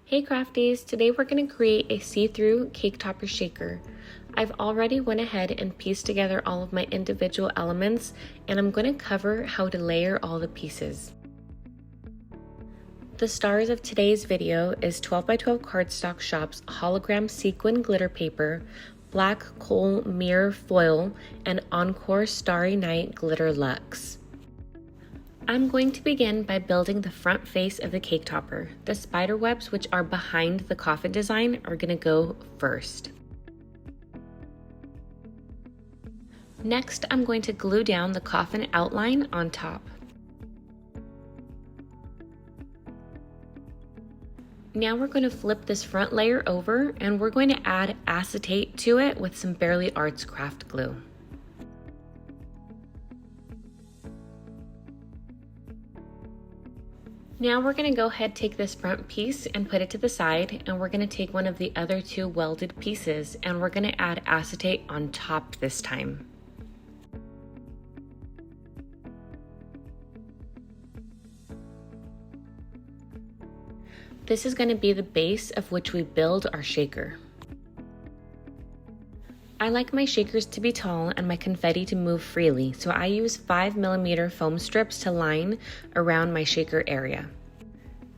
Hey crafties, today we're going to create a see-through cake topper shaker. I've already went ahead and pieced together all of my individual elements, and I'm going to cover how to layer all the pieces. The stars of today's video is 12x12 Cardstock Shop's Hologram Sequin glitter paper, Black Encore mirror foil, and Encore Starry Night glitter Luxe. I'm going to begin by building the front face of the cake topper. The spider webs, which are behind the coffin design, are going to go first. Next, I'm going to glue down the coffin outline on top. Now we're going to flip this front layer over and we're going to add acetate to it with some Barely Arts craft glue. Now we're going to go ahead, take this front piece and put it to the side, and we're going to take one of the other two welded pieces and we're going to add acetate on top this time. This is going to be the base of which we build our shaker. I like my shakers to be tall and my confetti to move freely, so I use 5mm foam strips to line around my shaker area.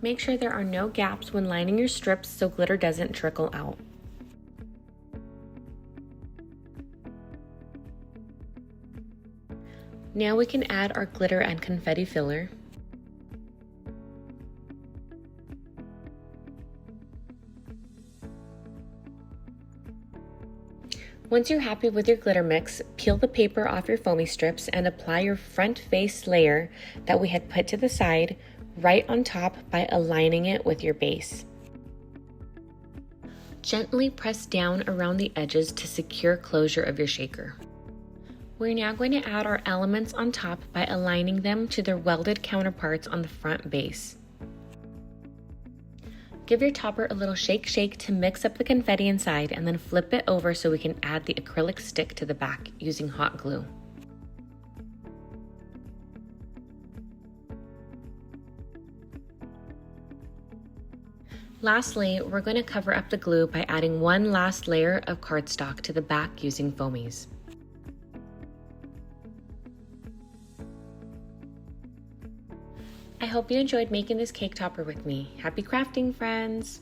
Make sure there are no gaps when lining your strips so glitter doesn't trickle out. Now we can add our glitter and confetti filler. Once you're happy with your glitter mix, peel the paper off your foamy strips and apply your front face layer that we had put to the side right on top by aligning it with your base. Gently press down around the edges to secure closure of your shaker. We're now going to add our elements on top by aligning them to their welded counterparts on the front base. Give your topper a little shake to mix up the confetti inside, and then flip it over so we can add the acrylic stick to the back using hot glue. Lastly, we're going to cover up the glue by adding one last layer of cardstock to the back using foamies. I hope you enjoyed making this cake topper with me. Happy crafting, friends!